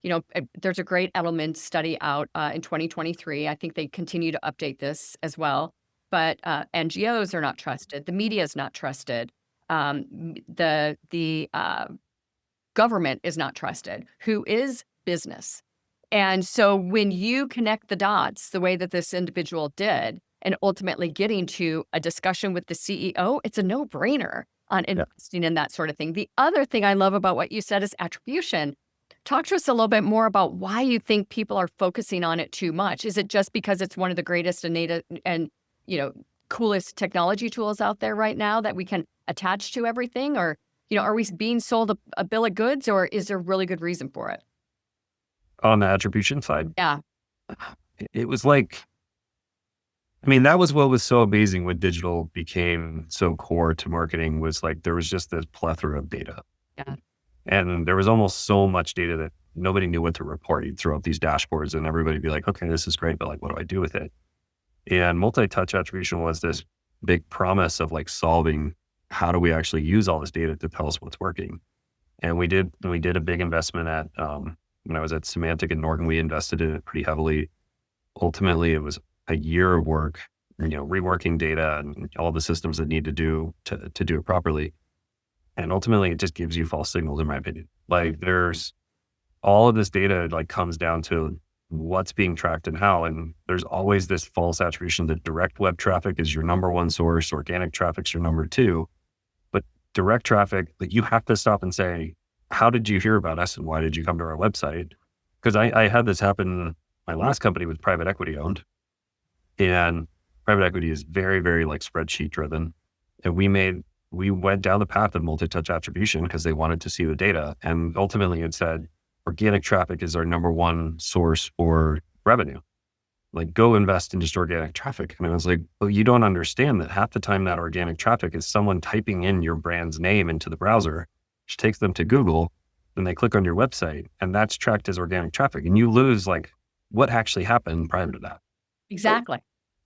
there's a great Edelman study out in 2023. I think they continue to update this as well. But NGOs are not trusted. The media is not trusted. The government is not trusted. Who is business? And so when you connect the dots the way that this individual did, and ultimately getting to a discussion with the CEO, it's a no-brainer on Yeah. investing in that sort of thing. The other thing I love about what you said is attribution. Talk to us a little bit more about why you think people are focusing on it too much. Is it just because it's one of the greatest and you know, coolest technology tools out there right now that we can attach to everything? Or, are we being sold a bill of goods, or is there really good reason for it? On the attribution side, Yeah. it was like, I mean, that was what was so amazing when digital became so core to marketing, was like, there was just this plethora of data. Yeah. And there was almost so much data that nobody knew what to report. You'd throw up these dashboards and everybody'd be like, okay, this is great, but like, what do I do with it? And multi-touch attribution was this big promise of like solving, how do we actually use all this data to tell us what's working? And we did a big investment at, when I was at Symantec in Norton, we invested in it pretty heavily. Ultimately, it was a year of work, reworking data and all the systems that need to do it properly. And ultimately, it just gives you false signals, in my opinion. Like, there's all of this data like comes down to what's being tracked and how. And there's always this false attribution that direct web traffic is your number one source, organic traffic's your number two. But direct traffic, like, you have to stop and say, how did you hear about us and why did you come to our website? Because I had this happen. My last company was private equity owned, and private equity is very, very like spreadsheet driven. And we went down the path of multi-touch attribution because they wanted to see the data. And ultimately it said, organic traffic is our number one source for revenue. Like, go invest in just organic traffic. And I was like, well, you don't understand that half the time that organic traffic is someone typing in your brand's name into the browser, which takes them to Google, then they click on your website, and that's tracked as organic traffic. And you lose like what actually happened prior to that. Exactly.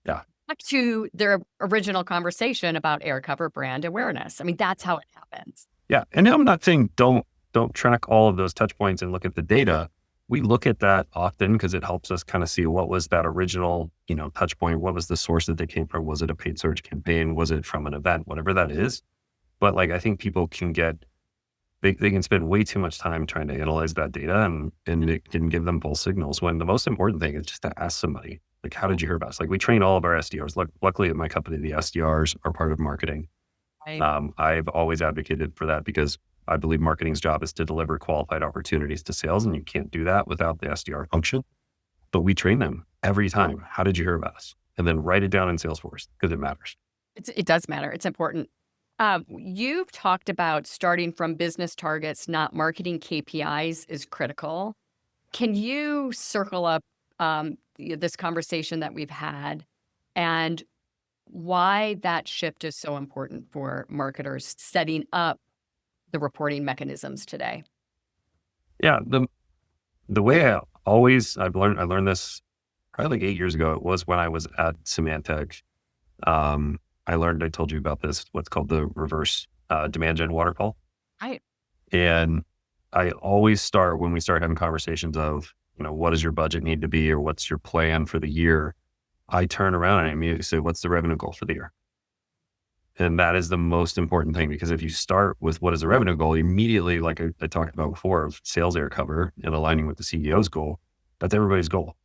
Yeah. Back to their original conversation about air cover brand awareness. I mean, that's how it happens. Yeah. And I'm not saying don't track all of those touch points and look at the data. We look at that often because it helps us kind of see what was that original, touch point. What was the source that they came from? Was it a paid search campaign? Was it from an event? Whatever that is. But like, I think people can they can spend way too much time trying to analyze that data, and it can give them false signals, when the most important thing is just to ask somebody, like, how did you hear about us? Like, we train all of our SDRs. Luckily at my company, the SDRs are part of marketing. Right. I've always advocated for that because I believe marketing's job is to deliver qualified opportunities to sales, and you can't do that without the SDR function. But we train them every time. How did you hear about us? And then write it down in Salesforce because it matters. It does matter. It's important. You've talked about starting from business targets, not marketing KPIs is critical. Can you circle up this conversation that we've had and why that shift is so important for marketers setting up the reporting mechanisms today? Yeah. The way I learned this probably like 8 years ago. It was when I was at Symantec. I told you about this, what's called the reverse demand gen waterfall. Right. And I always start, when we start having conversations of, what does your budget need to be, or what's your plan for the year? I turn around and I immediately say, what's the revenue goal for the year? And that is the most important thing, because if you start with what is the revenue goal, immediately, like I talked about before, of sales air cover and aligning with the CEO's goal, that's everybody's goal.